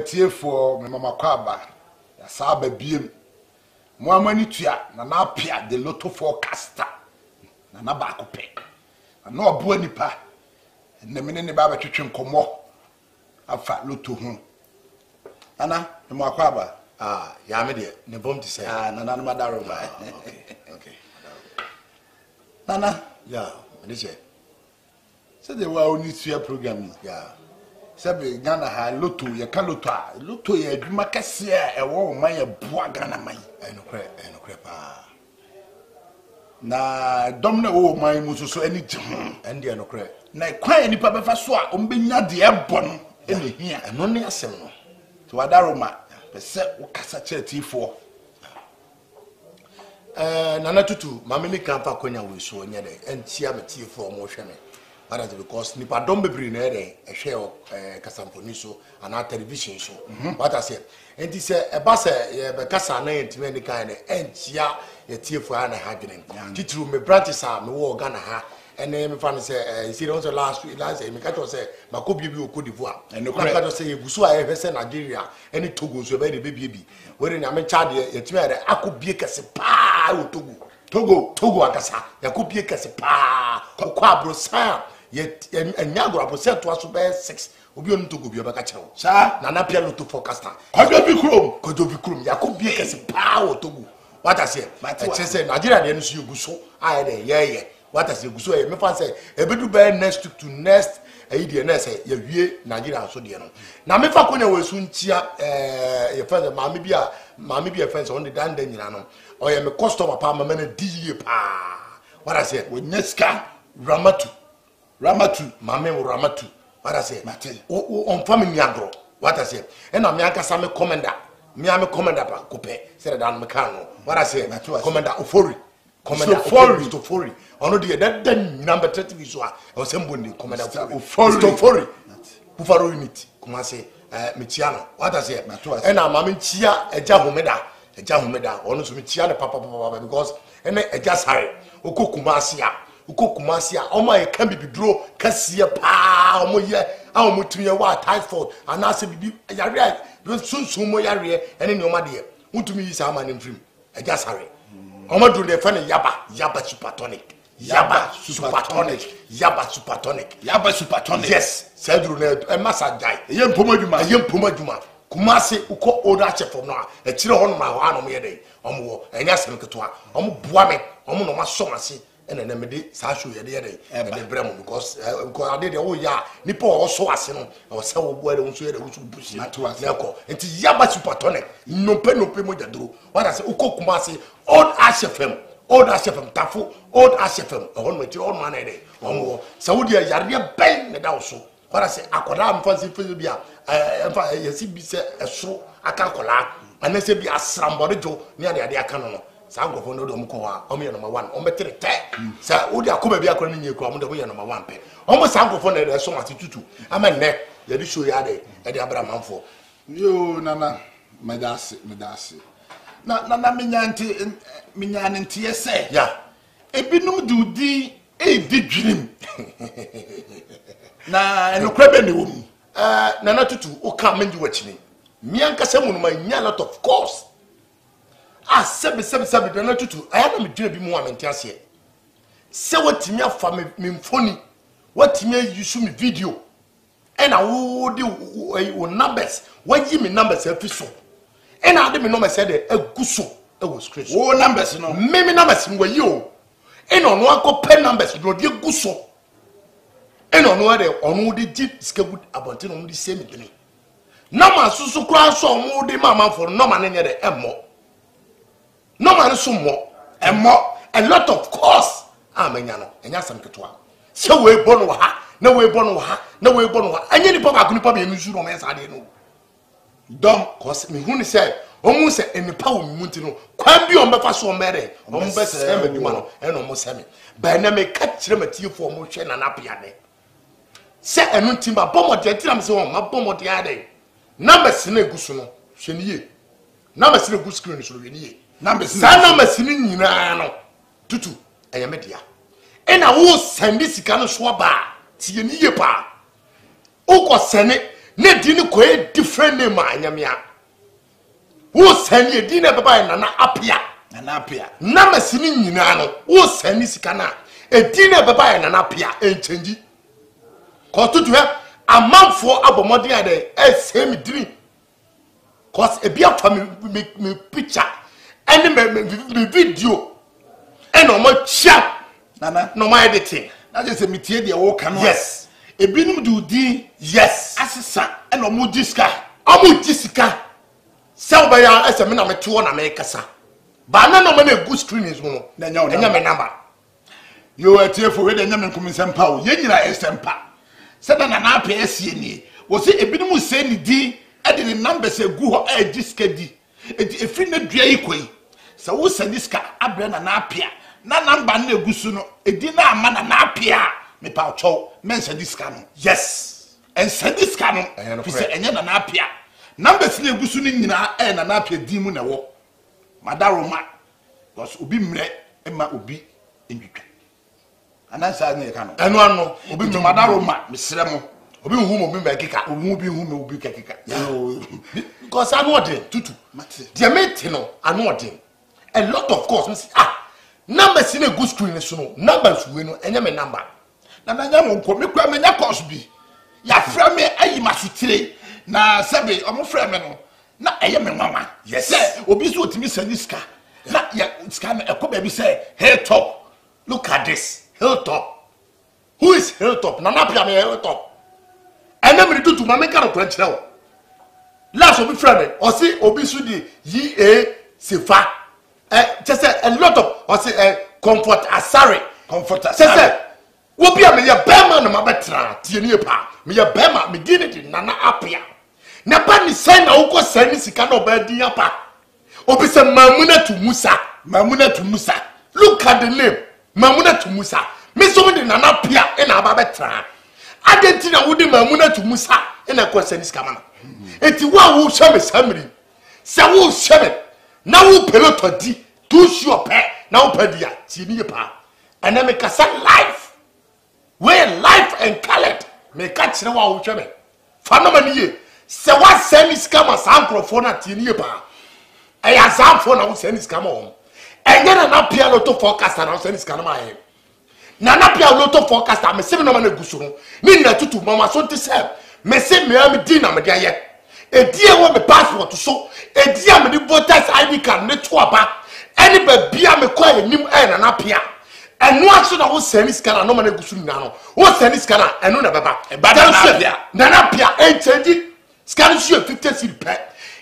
tie for me mama kwaba ya saba biem mo amani tua na na apia the lotto forecaster na ba akopɛ na obo nipa na me ne ba twetwe nkomo afa lotto ho ana me mama kwaba ya me de ne bom ti say na na madaro ba okay nana ya me de say the wa oni tua program ya Sabe Ghana ha lotto ye ka lotto ye adwuma kese a ewo man ye boa Ghana man enokre pa na domna wo man mususo ani je ho ende enokre na kwan nipa befa so a ombenya de ebo no ene hia eno ne asem no to wadaroma pese wo kasa chatifo nana tutu mama mi kan fa konya we so nya de entia metifo mo hwe me that's because nipa dom bebri na ere ehwe kasamponi so ana television so what I say enti se e ba se ye be kasa na yentime ni kan ne entia ye tiefo ana ha dwenen titru me branches a me wo Ghana ha ene me fa no se see also last me catch say makobie bi okodivo a ene ko catch say ye gusu a ye hwese Nigeria ene Togo so be de bebie we na me chade ye time ere akobie kese pa o Togo akasa yakobie kese pa ko abrosan ye anyagro apostle to aso be 6 obi onu Togo bi obeka chewo sa na na pia lotto forecaster kodo bi krom yakobie kese pa o Togo what I say say Nigeria de nso yuguso aye de ye what I say guso ye me fan say ebedu be next to next ayi de na say ye wie Nigeria so de no na me fa konya wesu ntia ye fa maami bi e fence on the dan nyina no o ye me customer pa mama na di pa what I say we nyeska Ramatu mame Ramatu what I say Mate on family agro what I say and na me akasa me commander pa kope say that me kan no what I say commander Ofori ono de that number 30 so a o sembo ni commander Ofori Bufaro unit kuma say Michiano what I say and na mama ntia eja homeda ono so Michiano papa because ene eja sare Kumasi a omo e kan bibidro kasie pa omo ye a omo tumi wa typhoid anase bibi yare sunsun mo yare ene ne omo de mutumi yi sa amane mfrim eja sare omo do de fa ne yaba supertonic yes say do na e masa dai ye mpoma Kumasi uko oda chef from now e kire hono ma ho anom ye dey omo enya sem ketoa omo boa me omo no ma somase ene na me de sa show ye dey e brem because ade de wo ya nipa o so ase no o se wo boa de wo so ye de wo so bushi na ko enti yaba supertonic nope mo jaduro what I say uko Kumasi old HFM tafo old HFM hono me ti hono ma na dey omo Saudi yare ben ne da wo so what I say akoda am fancy bia emfa yesi bi se eso aka kola anese bi asrambore jo ni ade aka no sa ngofo no do mko wa o me number 1 o metere te sa odi akoma bi akora ni nyeku o mo do number 1 pe o mo sa ngofo na de so mate tutu ama ne ye bi show ya de e de abra manfo yo nana medase na minyanti yese ya ebinum dudi e di dwirim na enokra be ne wo mu nana tutu o ka menji wachini mi ankasa munuma nya lot of course sebe nana tutu aya na me dwena bi mu amenti ase se watimi afa me mfoni watimi use me video ena wo de wo numbers wayi me numbers afiso ena ade me numbers de aguso e wo screen wo numbers no me numbers no wayi o ena no akọ numbers do de aguso eno no de onu de deep skegud abonte no de same dini na ma susu kura so mu de mama for no ma ne de emmo no ma ne so mo emmo a lot of course amenya no enya sam ketwa se we bono ha na we bono ha anya ni papa kuni papa enu zuro me sa de no dom cause me hu ni say omu se enipa wo munti no kwa bi on befa so mere on be se me duma no eno mo se me ba na me ka kire matiefo mo hwe na na pia de se enu timba bomode tiram se won ma bomode ade numbers na egusu no hwe ni ye numbers na egusu screen so hwe ni ye numbers ni nyina no tutu eye media ena wo send sika no so ba tie ni ye pa uko sene ne di ni ko e different name anyamia wo send ye di na baba nana apia na masini nyina no wo send sika na e di na baba nana apia e change ko to amanfo abomode ade e same dream cause e bia fa me picture any me video and no more chat nana no more editing na je se metie de wo ka no yes ebinum de udi yes asesa and no mu diska se obaya ese me na mete wo na me kasa ba na no me na good screen is no na nya me number yo atiefo we de nya me nkom sempa wo ye nyina esempa se na na apia asie ni wo se ebinum se ni di e de ne numbers egu ho e diska di efi na dua yi koi se wo se diska abre na apia na number na egusu no edi na ama na apia me pa chow men se diska no yes en se diska no fi se enye na apia numbers na egusu ni nyina e na apia di mu na wo madaroma because obi mre ema obi enwitwa anansa na yeka no eno ano obi madaroma mesre mo obi hu mo bi mekika obi hu me obi kekika because anu odin tutu dia mate no anu odin a lot of course me say numbers in a good screen so no numbers we no enye me number na nya mo nko me kwa me nya course bi ya fra me ayi masutire na sebe omo fra me no na eye me nwanwa yes obi so otimi saniska na ya ska me ekoba bi say hilltop look at this hilltop who is hilltop na napia me hilltop ene me tutu ma me ka no kwankyerɛ wo last obi fra me o si obi so di yi sefa just a lot of o si comfort asare wo bia me ye bema na mabetra tie ne pa me ye bema me di ne nana apia na ba ni sen na wo ko sen ni sika na oba di apa obi se Mamunatu Musa look at the name Mamunatu Musa me so me nana apia e na aba betra adenti na wo di Mamunatu Musa e na ko sen ni sika mana enti wo hwe me samri se wo hwe me na wo peloto di to sure pe na wo padia tie ne pa and me kasa life where life and colored me catch na wa wo hwe me fa no mani ye se wa send scam as ankrofo na tie ne pa e ya zamfo na wo send scam on enye na pia loto forecast na wo send scam ma ye na pia loto forecast me se no ma na gusu no ni na tutu mama so te se me se me am di na me dia ye edie wo me passport so edie me di voters ID card ne to aba any ba bia me kwa enim na pia enu aso na wo send scanner no ma na gusu na no wo send scanner enu na baba na pia change scanner show 50 cedi per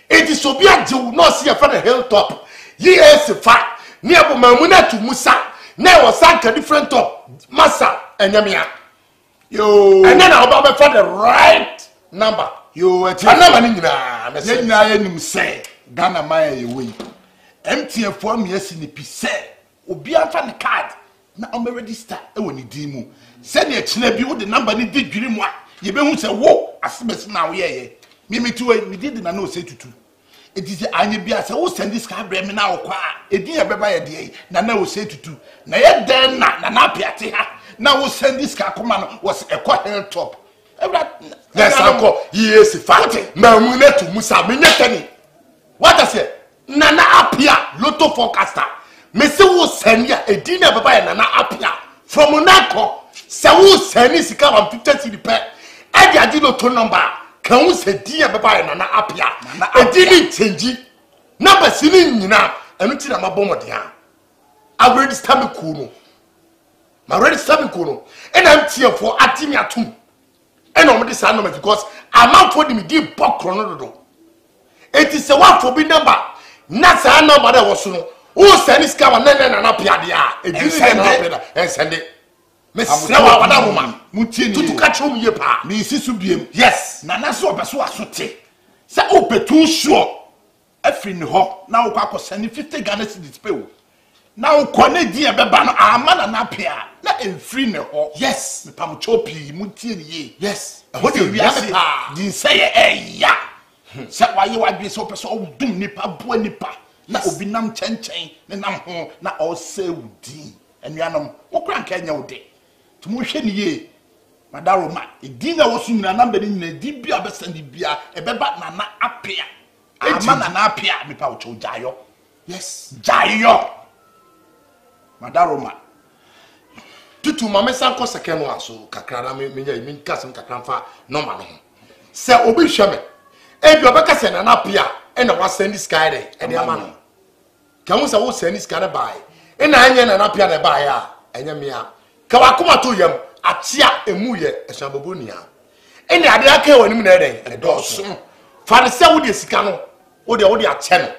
it is obi ajewu no see ya for the hilltop yes fa ni abo Mamunatu Musa na wo sanka different top massa enyamia yo and then oba be for the right number yo anama ni nyina ye nim say Ghana man ye we MTN for me asi ni pise obi afa ne card na o me register e woni din mu se ne kina bi wo de number ni di dwiri mu a ye be hu se wo asebesi na wo ye me tuwe me did na no say tutu it is anya bia se wo send this card bre me na wo kwa edin ye beba ye de na wo say tutu na ye den na piate ha na wo send this card come no was a hilltop yes uncle yes fact Mamunatu Musa me nyetani what I say nana apia loto forecaster me se wo send ya edin na beba ye nana apia from Monaco se wo send sika 150 cedi per e dia di loto number kan wo se dia beba ye nana apia edin change number sini nyina enu ti na mabomode ha already stamp kuno ma ready stamp kuno and am tie for atimi atum and no me dey say no because amount for dem di bokro no do it is a one for be number na say number that was no wo send scam na apia dia edin na apia and send it me say wa wada roma mutie ni tutu ka chom ye pa me sisu biem yes na so obeso asote se opetu sure afri ni ho na wo kwa send 50 Ghana cedis pe wo na wo kone di e beba no ama na apia na enfri ne ho yes me pam chopi mutie ni ye yes what you say din say ya se wa ye wa bi se opeso odum nipa bo nipa na obi nam chenchen ne nam ho na o say wudi enuanom wo kra nka nya wo de tumu hwe ni ye Madaroma, idina was in a number in the dibia besendibia, a beba nana appear. A man and appear, me poucho jayo. Yes, Jayo. Madaroma. Tutu mama sanko second one so kakra me mean kasem kakra fa normal no. Se obi hweme. E bi obeka se nana appear, e na wa send sky dey, e dey ama no. Kamu se wo send sky dey buy. E na anya nana appear dey buy a, enya me a. Ka wa kuma to yam. Atia emu ye esabobonia ene ade aka wani mu na eden edoso fa se wo de sika no wo de ache no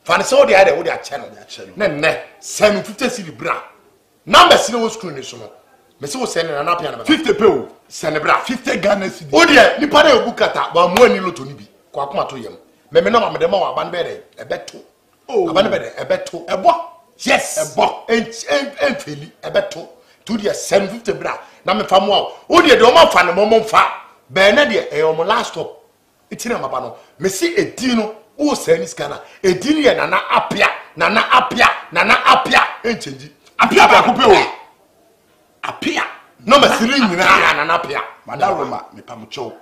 fa se wo de ade wo de ache no ne 750 cedi bra numbers no screen ni so no me se wo send na apia na 50 pe o send bra 50 Ghana cedi wo de nipa na ebukata ba mu ani loto ni bi kwa kuma to yam me na ma de ma wa ban be de ebeto aban be de ebeto ebo yes ebo enfeli ebeto to de 750 bra na me fa mo a wo de o ma fa ne mo fa be na de e o mo last stop itine maba no me si edi no wo sani scanner edi ne nana apia enchange apia ba ko pe o apia no me siri nyina nana apia Madaroma me pamucho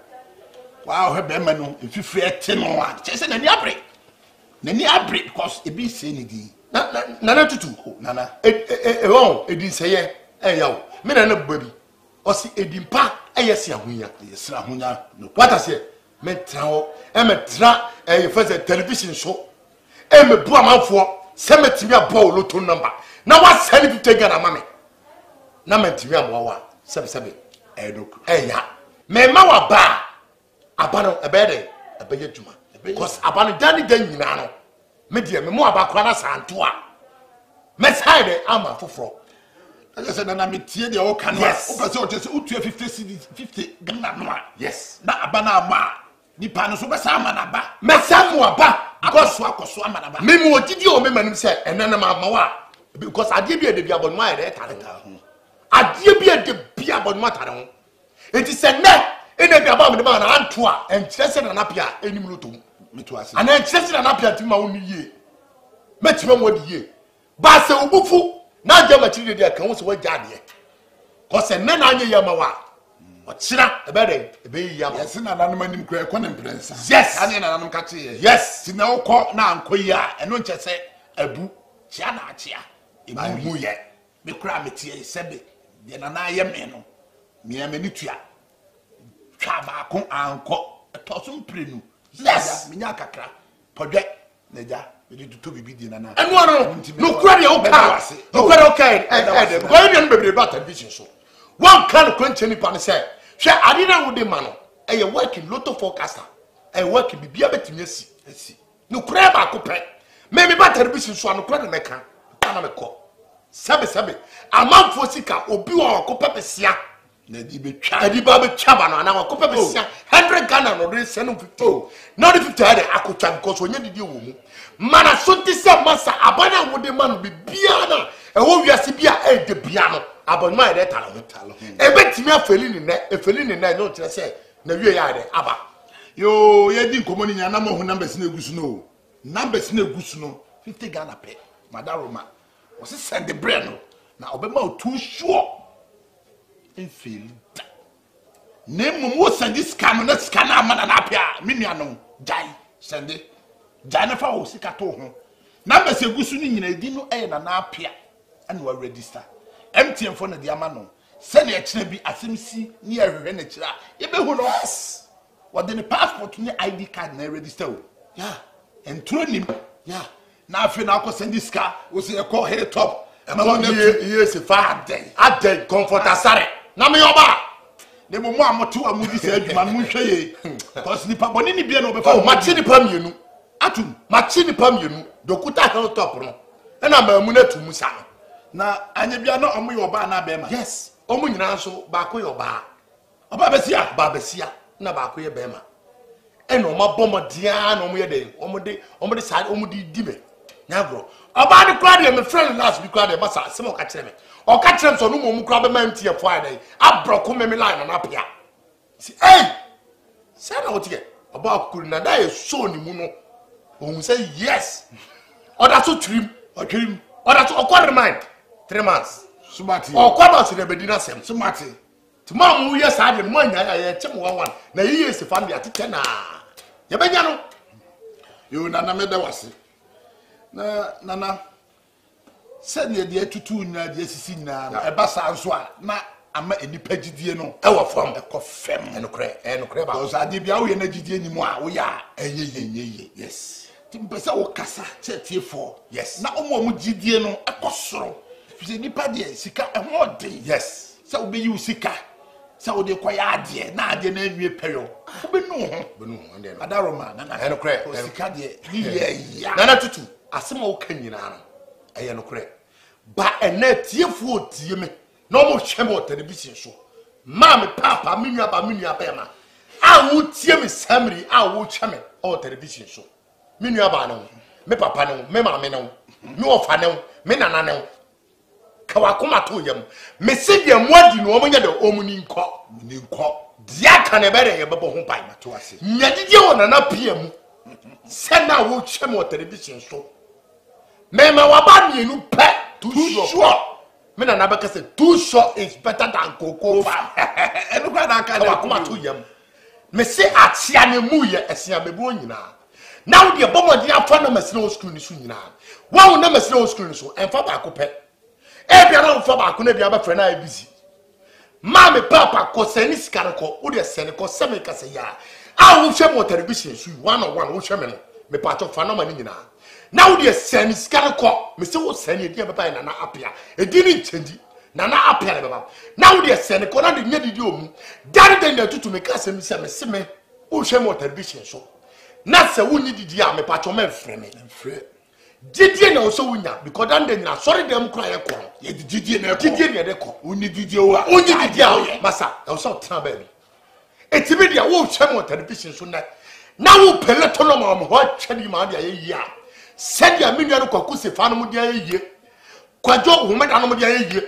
wow he be ma no mfifiri ete no a che se nani abre because e bi se ni di nana tutu nana edi seye yawo me na babi osi edimpa eyesi ahunya yesira ahunya no what I say me trawo me tra first television show me bu amanfo se metimi abo loto number na wa send 50 Ghana mame na metimi amwa wa sebe edoku ya me ma wa ba abano ebede ebeye djuma because abano dani dan nyina no me de me mo abakwa na santo a me side ama foforo. I said, na me tie de o kan wa o pese o tese utu 50 Ghana no a yes na abana ma ni pa no so be sa ma na ba me samu aba akoso ama na ba me mo gidi o me manim se enana ma wa because ade bi ade bi abonu ma ere tare ho ade bi ade bi abonu ma tare ho enti se ne ene bi abonu ma na anto a enkyere se na na pia enim loto me to ase ana enkyere se na na pia tima wo ni ye metime mo di ye ba se obufu na je ma chiri de kan wo se wajade ko se ne na anye yama wa o chira ebede ebe yama yes na nanom anim kra ko ne mprensa yes ane na nanom ka che yes ti na ukọ na ankoyi a eno nche se abu chia na achia emu ye me kra metie sebe de na na ye me no me amani tua twa ba ko anko tosum prenu yes me nya kakra podwe na ja me to bibi di na na eno no kura de o ka no kura de o ka ko yen no bebre ba television so one kan kwanche ni pa ne say hwe ade na wo de ma no e work lotto forecaster e work bibia betimi asi no kura ba ko pe me ba television so no kura de meka na me ko sebe amanfo sika obi wo ko pepesia na di betwa adi ba betwa ba no na ko pepesia 100 Ghana no de 750 no de 50 ade akotwa because onye didi wo mu mana so ti se masa abana wo de man bibia na e wo wiase bia e de bia no abonma ede talo e betimi afeli ni na no tire se na wie ya ade aba yo ye di nkomo ni nya na mo hu numbers na egusu no numbers na egusu no 50 Ghana pe Madaroma o se send the bread no na obema o too sure in feel nemu wo send this scam na scan amana na apia me nua no jai send jai na fa o sika to ho numbers egusu ni nyina edi no e na na apia and we register MTN for na di ama no se na e kire bi asemsi ni ehwehwe na kire ye be hu no what the passport ni ID card na register o yeah entro nim yeah na afi na akọ send this car wo se e call hilltop ma ye se fa aden comfort asare na me yoba ne mo amoto amudi se adwuma no hwe ye cause ni pa boni ni bia no be fa oh machi ni pa mienu atum machi ni pa mienu dokuta hilltop no na maamu na tumu sa na anya bia no omo yoba na be ma yes omo nyina so ba ko yoba oba besia na ba ko ye be ma eno ma bomodia na omo ye de omo de sa omo di dibe nyagro oba de kwa de me friend last week kwa de masa sema ka kire me o ka kire so no mo mu kwa be ma MTN fo ai abroko me line na apia si eh say na wotie oba kuri na da ye so ni mu no o say yes oda so trim oda so okwa remind 3 months sumati okwa ba se de bedina sem sumati Tomorrow we are sad and one I tell one. Na years if I'm at 10. Yabanyano. You nana me da wase. Na nana send ye de tutu na de sisi na e ba sa nso a na ama enipa gidie no E wo fam e ko fem enokre ba. Because ade bia wo ye na gidie ni mu a wo ya enye Yes. Timpesa wo kasa chetie for. Yes. Na omo gidie no e ko soro. Fi nipa de sika e ho de. Yes. Sa wo be yi sika. Sa wo de kwaya ade na ade na anwie peyo. Wo be nu ho. Ande no. Adaroma na Enokre. Sika de ye ya. Nana tutu asema wo kan nyina no. Eye nokre. Ba ena tiefu otie me. Na omo hwe me television so. Ma me papa me nua ba ma. A wo tie me samri a wo hwe me o television so. Me nua ba no. Me papa no, me ma me no. Me ofa no, me nana no. Kawakoma to yam. Me se de moadi no omo nya de omuni nko. Dia ka ne bere ye bebo ho pai to ase. Nyadide wo nana pia mu. Se na wo hwe me o television so. Me ma waba mienu pe too sure. Me nana be ka say too sure is better than cocoa farm. Enu kwa na aka Kawakoma to yam. Me se atia ne mu ye esia bebo nyina. Now the bomodi afa na masina school ni so nyina. Wa wo na masina school ni so emfa ba ko pe. E bia na mfa ba ko na bia ba frɛ na busy. Mama papa ko seni sika ko wo de seni ko semi ka se ya. A wo hwɛ mo television so one on one wo hwɛ me no. Me pa to fa na mani nyina. Na wo de seni sika ko me se wo seni e dia baba na na apia. E di ni nchendi. Na na apia le baba. Na wo de seni ko na de nya didi omu. Dari de na tutu me ka se me se me wo hwɛ mo television so. Na se wo ni didi a me pa to me frɛ me. Frɛ. Didie na so wunya because dan de nyina sorry dem kura ye ko. Ye didie na Didie na de ko. Uni didie wa. Onye didie a masa e so tena ba bi. Etibi dia wo hwɛ mo television so na wo pele to no ma mo ho hwɛ di ma dia ye yi a. Se dia menua no kwaku se fa no mo dia ye yi. Kwajo wo meda no mo dia ye yi.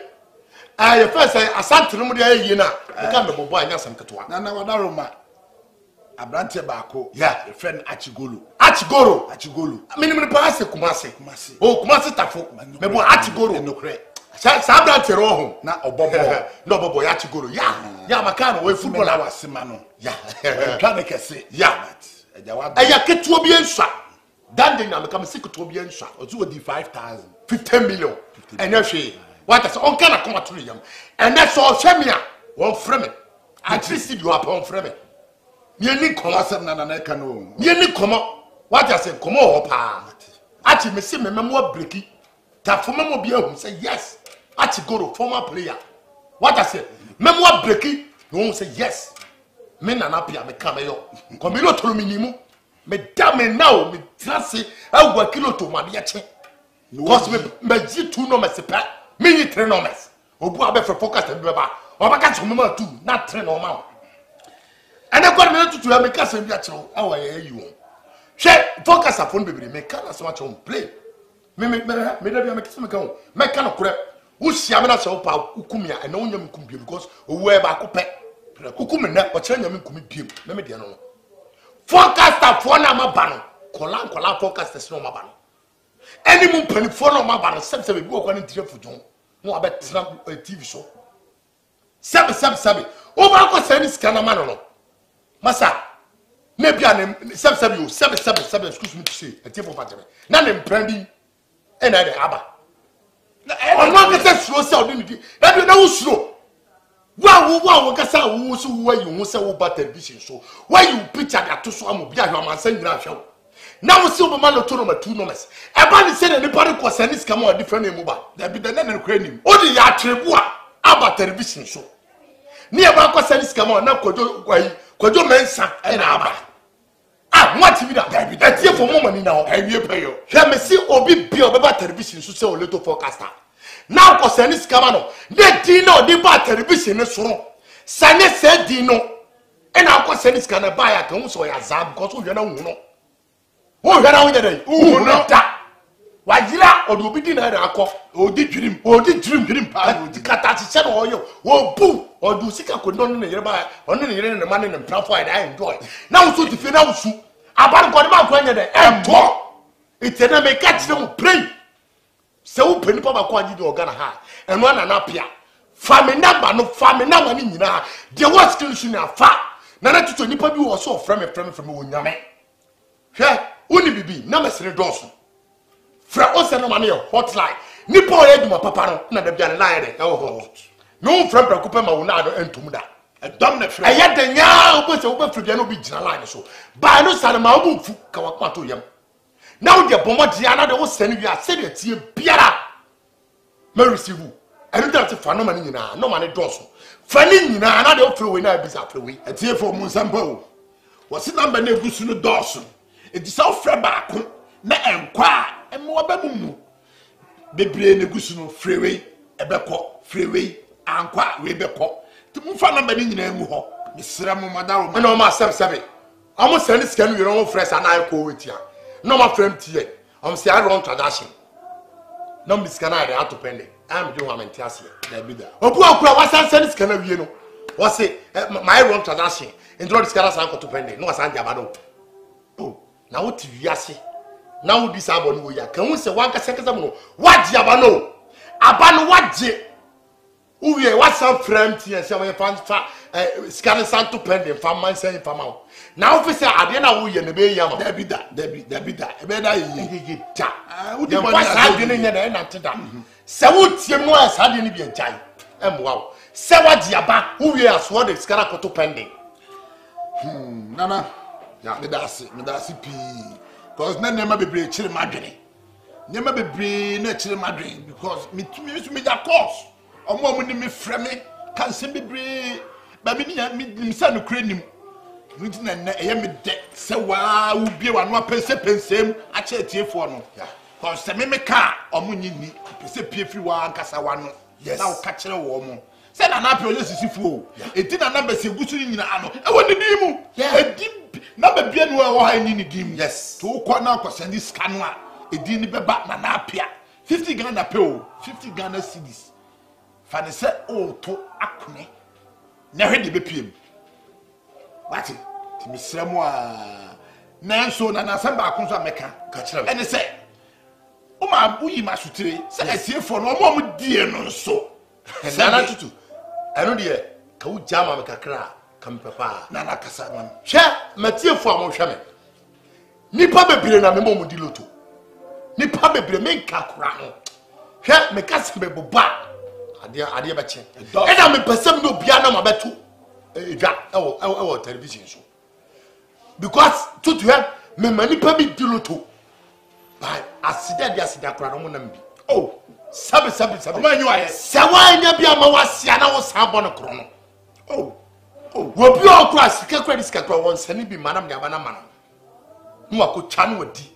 Ye first asante no mo dia ye yi na. Ka me bobo anya sam ketwa. Na wadaroma. Abrante baako. Yeah, a friend Achigolo. Achigolo. Minimum pass Kumasi. Oh, Kumasi tafo. Me bo Achigolo. Enokre. Sa abrante ro ho. Na obobo. No bobo Achigolo. Ya makano we footballer wasema no. Ya. Twane kese. Ya. Eja wa. Eya ketuo bi ensa. Dan de na me kam se ketuo bi ensa. Otu odi 5,000. 15 million. Enya hwe. What is on kana come to yam. And that's all shemia. Won frame me. At least you upon frame me. Yeni komo Asem na na ka no. Yeni komo. What I say komo ho pa. Ati me se me memo breki. Ta fo memo bi ehum say yes. Ati goro former player. What I say memo breki. No say yes. Me na na pia me ka me yo. Komi lo tolo minimu. Me da me now me trase agwa kilo to ma de che. Because me ji 2 numbers pa. Me ni 3 numbers. Obu abe for focus be ba. Obaka cho me ma 2 na 3 no ma. And I got me to make us be at all. You share focus upon baby, make us much on play. Me make some go. Make kind of crap. Who see a man so power, Ukumia, and no young Kumbi because whoever I could pay. Ukumina, or China Kumbi, let me know. Forecast for my banner. Kola forecast the snow my banner. Any moon penny for my banner, except we go on into for John. No, I bet a TV show. Sabi. Over sending scanner man. Masa, maybe I am 7 excuse me to say, a table for me. None in brandy and I abba. On one can slow sell dignity. That you know slow. Wow, Cassa, who so where you must sell about television show. Why you picture that to some behind your man saying that show. Now silver man to 2 numbers. Everybody said anybody was sending come on different name over. There be the name and crane. Only ya trebua about television show. Near Banco sending come on now Kojo mensa na aba. What be that? That here for moment now. And you pay you. Here me see obi bi obeba television so say o little forecaster. Now ko send this camera no. They dino dey ba television no so. Sane say dino. E na ko send this camera buy akan so ya zab because o hwe na hu no. O hwe na hu dey. O no da. Wajira obi di na akọ. Odi dwirim pa. Kata ti se no oyo. Wo bu. Odu sika ko no ne yere ba. Ono ne yere ne ma ne mprafo I enjoy. Na wo so ti fe na wo su. Abar ko ne ma ko anya de. Ento. Itena me ka kire mu pray. Se wo pani pa ba ko agi de ogana ha. Eno na na pia. family number no family number ni nyina de what skill su na fa na na tutu nipa bi wo so from wo nyame hwe uni bibi na mesere doso fra o se no ma na hotline nipa o yeduma papa no na da bia na line de hot no from prakupa ma wo na do entum da edom na fra eye de nya obo se obo fra bia no bi gina line so ba no sare ma obo fu ka wakwa to yam na wo de bomodi ana de wo se no wi a se de tie biara ma receive enu ta te fa no ma ni nyina no ma ne doso fa ni nyina na de wo fra we na bi sa fra we etie fo mu sampa o wo se number na egusu no doso edi sa fra ba ko na enkwa emo ba mu bebre na egusu no freeway ebekọ freeway ankwa we bekọ ti mu fa number ni nyina mu ho misra mu madaro na o ma sebe omo send scan we no fresh ana ko wetia no ma frame tie omo say I run transaction no mi scan na ato pende am do wa menti ase na bi da obu akura wa send scan na wie no wo say my run transaction intro scan na san ko to pende no san jaba do oh na wo ti wiase na wo di sabo no wo ya kan wo say wa ka sekesa mo wa di aba no wa je uwie wa san frame tie say we fan fa scan san to pende fa man say fa ma na wo fi say ade na wo ye ne be yam da bi da e be da yi ta wo di mo sa de ne nya na teda se wo tie mo sa de ne bi enjai emwa wo se wa di aba uwie aso de scan ko to pende nana me da si pi because na nema bebre chire madwene nema bebre na chire madwene because me da course omo ni me frame kan se bebre ba me ni sa no krenim nti na eye me de se wa wo bie wa no pensem a che tiefo no because se me ka omo nyini pese pie firi wa ankasa wa no na wo ka chire wo mo se na na pio sisifu eti na number se gusu nyina ano e woni di mu edi number bia no wo ha ni di mu yes to ko na ko send scan a edi ni beba na na apia 50 Ghana pe o 50 Ghana cedis fa ne se o to akone na hwe de be piem wati ti misramo a na so na samba akonso ameka ka kire ene se o ma uyi ma sutire se asiefo no mo die no so nana tutu eno de ka wo jama me kakra kam papa nana kasa man hwe matiefo am hwe me nipa bebire na me mo di loto nipa bebire me nka kora ho hwe me kasa be boba ade be che e na me pesem no bia na ma beto edwa ewo television so because tutu hwe me manipa bi di loto by asida kora no mo na mbi oh sabe ma nyu aye sawanya bia ma wasia na wo san bo no kro no oh wo bi o kra sika kra diska kra won sani bi manam de abana manam no akotwa no wadi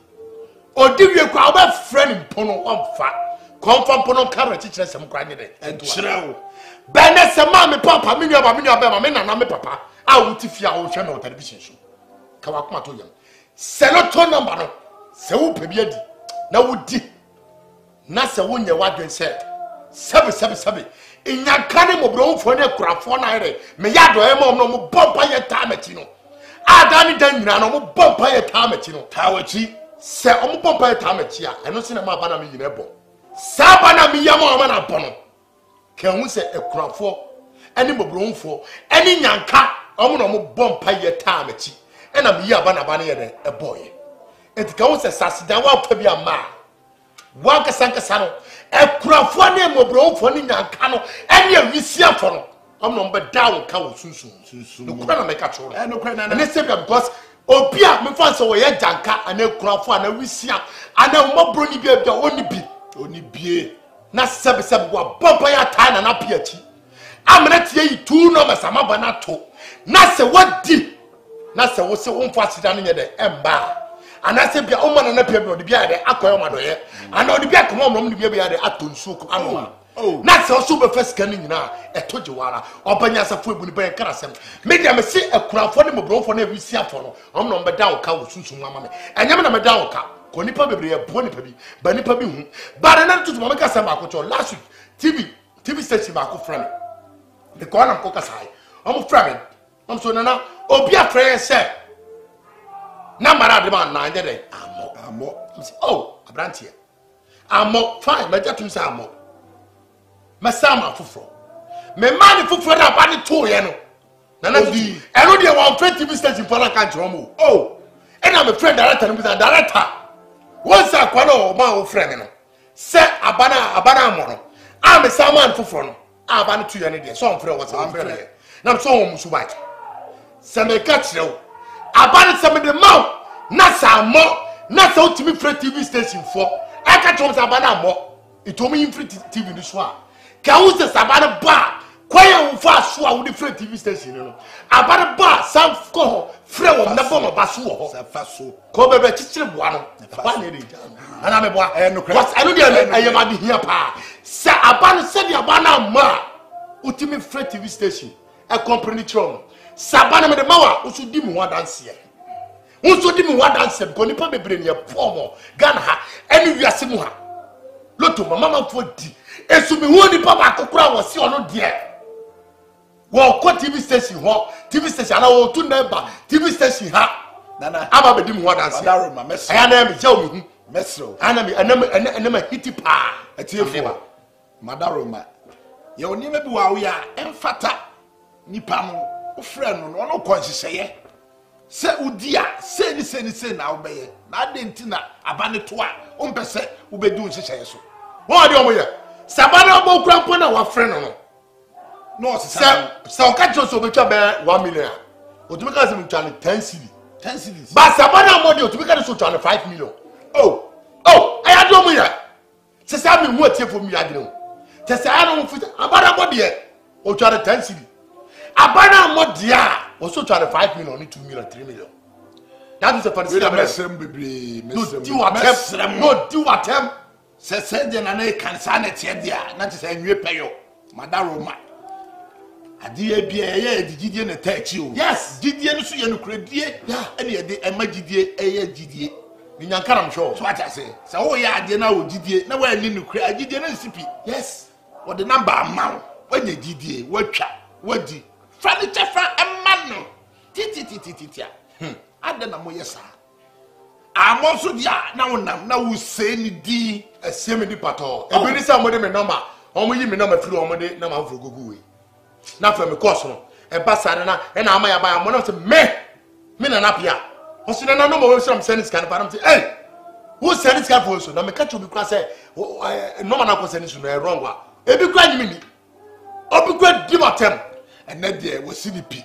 odi wie kwa oba friend mpono omfa konfa mpono kara chichire sem kra nye de enchrewo bene se ma me papa me nyu ba me nana me papa a wo ti fia wo hwe na television so ka wa kuma to yam se no to number no se wo pe bi adi na wo di na se wo nye wadwen se sabe inyakane mo bro mfo ne kurafo na ere me yado e mo no mo bompa ye tamachi no adani dan nyina no mo bompa ye tamachi no tawachi se o mo bompa ye tamachi a eno se na ma bana me yina ebo sa bana me yam o ma na bono ke hu se ekurafo eni mo bro mfo eni nyanka o mo no mo bompa ye tamachi ena me yi abana bana ye de ebo ye enti ka hu se sasidan wa pa bi ama wa kasanka no ekurafo ne mobronfo ne nyanka no ene awisia fo no omno mbe dawo ka wo sunsun no kura na meka choro no kura na ne sebia because obi a me fa so wo ye janka ana ekurafo ana wisia ana mobro ni bia oni bie na sebe wa baba ya ta na na piachi amena tie yi tu no mesama bana to na se wadi na se wo se wo mfa sida no nye de emba ana se bia o mana na pia bi bia de akoyo madoye ana odi bia komo omrom bia bia de atonsu ko anoma na se so be first kan nyina etoje wara obanya safo ebu ni ban karasem media me se akurafo ne mobronfo na ewisi afo no omno be down ka wo sunsun mama me enyam na me down ka ko nipa bebre ye bo nipa bi ba nipa bi hu ba na tutu mama ka sema akocho last week tv station ba ko frame me ko na ko kasai omo frame omo so na obi afre se na mara de man na de amo oh abrantie amo fine me jatum say amo me sama foforo me man fufu na ba ne to ye no na di eno de one friend TV station for na kan chiro mo oh ena me friend director no be director once akwa na o ma o friend no se abana mo no a me saman fufu no aba ne to ye ne de so on friend was on friend na so on musu ba se me ka chiro abana se me de ma na sa mo na sa ultimate free TV station for aka chom sa abana mo itomi free TV ni so a ka wo se sabana ba kwaya wo fa so a wo de free TV station no abana ba sam ko free wo na bo ma ba so wo sa fa so ko bebe chichire boa no ba na eri ana me boa was I no dey ayema de hia pa sa abana se de abana ma ultimate free TV station e company tron sabana me de mawa wo so di mu wa dance e unso di mi wa dance ko nipa bebre ne pomo Ghana ha eni wiase mu ha loto mama fo di esu mi ho nipa ba kokora wo si ono de wo ko TV station ho TV station ala wo tu neighbor TV station ha nana aba be di mi wa dance Madaroma mesro aya na mi jaw mi hu mesro ana mi enema hiti pa atiefo Madaroma ye oni me bi wa wo ya emfata nipa no wo frɛ no no no konsiseye se udia se ni na obeye na adenti na abane to a ompese ubedu nhyehyeye so wo de omoye sabana obo krampo na wa frɛ no no no se o ka so betwa be 1 million otumi ka se mtwa 10 cedis ba sabana mo de otumi ka so twa 5 million oh aya de omoye se sa me hu atiefo mi adene o se sa ya no mfita abana mo de o twa 10 cedis abana mo de a also try 5 million, 2 million, 3 million. That is the first thing. No, do what them. Say then I can sign it here. Not to say you pay you. Madaroma. Adi e bia ye digidie na touch you. Yes, digidie no so ye no kredie. Yeah, and ye de ema gidie eye gidie. Ni nyankara msho. So what I say. So wo ye ade na wo gidie na wo ani no kre gidie na sipi. Yes. What the number amount. When ye gidie, watcha, wadi. Furniture from a man. Titi. Ade na mo yesa. Amo so dia na wonam na wo se ni di ese me di pato. E bi ni sa mo de me number. Omo yi me number firi omo de na ma fro gogu we. Na fa me course no. E ba sare na e na ama ya ba mo na se me na na pia. O se na no mo we sram send scan pa na say eh. Who send scan for so na me catch obi kra say no man na ko send so na wrong wa. E bi kra nyimi ni. Obi kra di matem. And that there was CDP.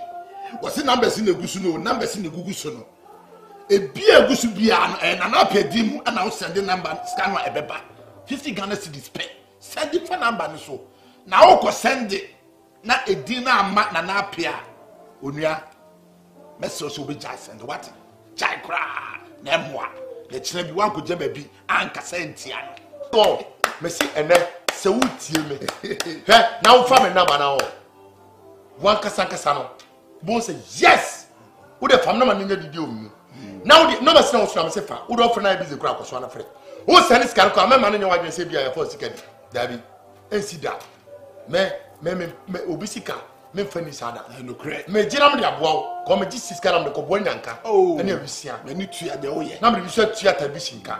Was in numbers in the Gusuno, numbers in the Gusuno. A beer Gusubia and an up dim and I'll send the number scan my ebeba. 50 Ghana cedis pay. Send it for number so. Now go send it. Not a dinner mat and apia. Unia Messrs will be just and what? Chai cra, Nemwa. The children one could jam a be Anka Sentia. Oh, Messi and then so me. Now from a number now. One kasano. Bon say yes. Who the family man need to do me. Now the number say so am say fa. Who do for na busy kura ko so na frɛ. Who send this car ko am man nyo wadwen say bia for second. Dabi. Ensi da. Me obisika. Me fani sada. No kre. Me gina me aboa ko me gi siska na me ko bo nyanka. Ene abisia. Me ni tua de wo ye. Na me bi so tua tabishinka.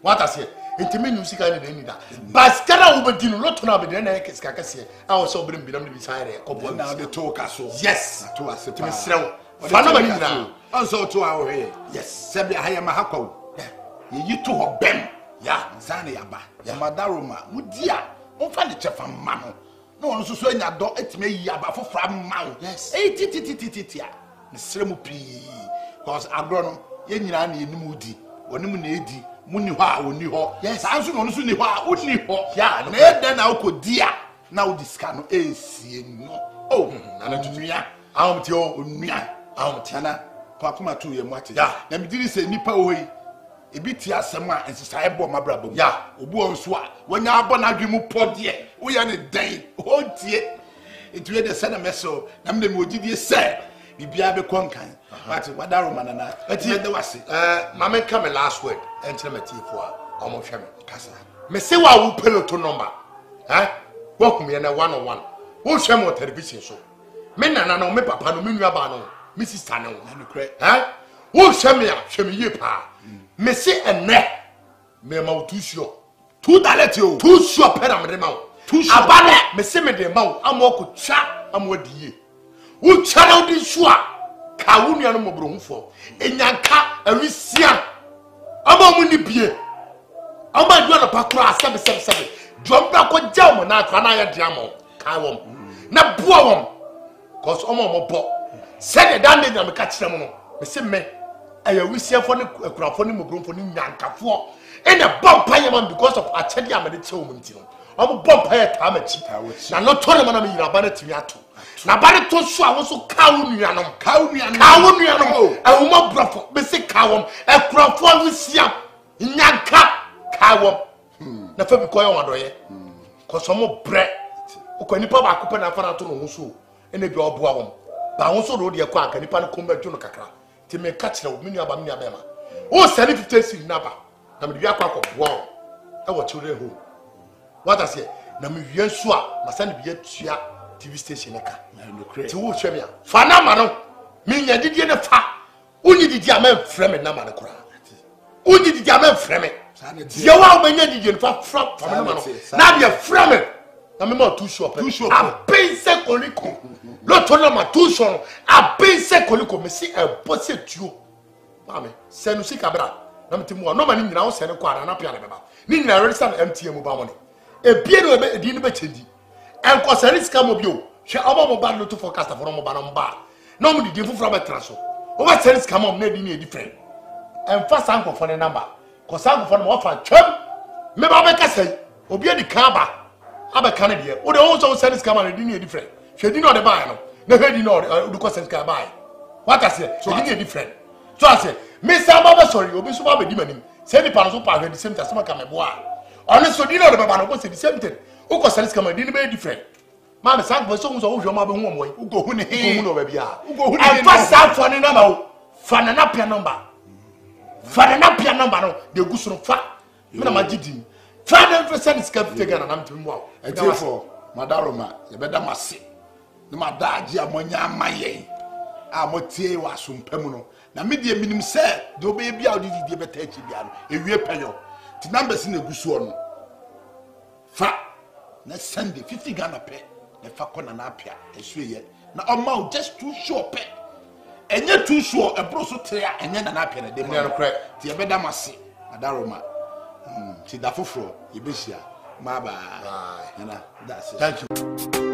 What I say? Intimi nu sika ni de da. Baskara wo be dinu loto na be de na sika kase. A wo so brim bi na me bi sare ko bo na de to ka so. Yes. To ase to me srew. Fa na mani na. Also to awo he. Yes. Sebi ahaya ma hakwa. Ye yitu ho bem. Ya, zane yaba. Ya Madaroma, mudia. Onfa le chefa ma no. No ono so anya do etime yaba fofra ma wo. Yes. Titi. Ne sremu pi. Cause agro no ye nyina na enimu di. Onim na edi. Muni ho a oni ho. Yes. Sanso no so ni ho a oni ho. Ya, na eden na ukodi a na wo diska no esie no. Oh, na na tutua. Ahomti o Onua. ahomti. Ana pakuma tu ye mu ate. Ya. Na me diri se nipa wo yi. Ebi ti asem a ensesa ebo mabrabo. Ya. Obu onso a wonya abo na adwemu pode. Wo ya ne dan. O tie. Etuye de se na meso. Na me ogidie se. Bibia be konkan. But Madaroma na. Eti de wase. Mama come last word. Enter me tifo a omo hwe me. Kasa. Me say wa wo peloto number. Wo kum ye na 101. Wo hwe me television so. Me nana no me papa no me nua ba no. Me sister no. Na nukre. Wo hwe me a hwe me ye pa. Me say ene. Me ma wo too sure. $2 o. Too sure pera me de ma wo. abane me se me de ma wo amoko twa amodi wo twa na odi so a ka wo nua no mobrohufo enyanka awisia ama mu ni bie ama du na pakura sebe dwomba ko gya mo na akwa na ya de amo ka wo na boa wo cause omo bo said that day na me catch them no me se me ayawisia for ne akurafo ne mobrohufo ne nyankafo in a bomb payment because of a chedi amade che wo ntino omo bomb pay ta machi na no to na me yira bana timi ato na bana to so a wo so ka wo nuanom ahuma brafo be se ka wo akurafo awisia nyanka ka wo na fa bi koyo wadoye ko so mo bre ko nipa ba ko pe na fa na to no so ene bi oboa wo ba wo so ro de ko aka nipa no ko mba no kakra ti me ka kire wo menu aba me abema wo sani 50 cedi naba na me bia kwa ko boa e wo children home what I say na me wie so a masani bia tua TV station ka ti wo hwe me a fa na ma no me nya didie ne fa unyi didie a me frɛ me na ma ne kora unyi didie a me frɛ me ye wa me nya didie ne fa fra me na ma no na bia frɛ me na me ma tu shop a pense koliko lo to na ma tu shop a pense koliko me si e bosse tuo mame senu sika bra na mtimu no ma ni nyina wo sene kwa na pia na beba ni nyina register na MTN ba money e bie no e di no be chendi enko sene sika mo bio hwe oba mo ba Lotto forecast for mo ba no mba na mo di fufura be tra so o ba sene sika mo na di ni e different emfa sanko for ne number ko sanko for mo fa twam me ba be kasai obi edi ka ba aba kan de o de o so sene sika mo na di ni e different hwe di no de ba no na hwe di no o do ko sene sika ba what I say so di ni e different so I say Mr. Baba sorry, obi so ba be di manim. Say the pan so pa the same time so ka me boa. Only so di no de baba no go say the same thing. Who go sell come di no be different. Ma me sank so so wo hwe ma be hu omo yi. Ugo hu ne no ba bia. Ugo hu ne. And pass out for the number. For na pia number. For na pia number no de gu so fa. Me na magidi. Fa dem for send sika figure na nam tim wa. E tie for Madaroma, ye be da mase. Ne ma da agi amonya amaye. A motie wa sompam no. Na me de minim se de obe bia odidi beta achi bia no ewie peyo ti numbers na gusu no fa na Sunday 50 Ghana pe na fa kona na apia esuye na oma just too sure pe enye too sure e bro so trea enye na apia na de mo no kre ti e be da mase Adaroma ti da foforo ye be hia ma ba na that's it. Thank you.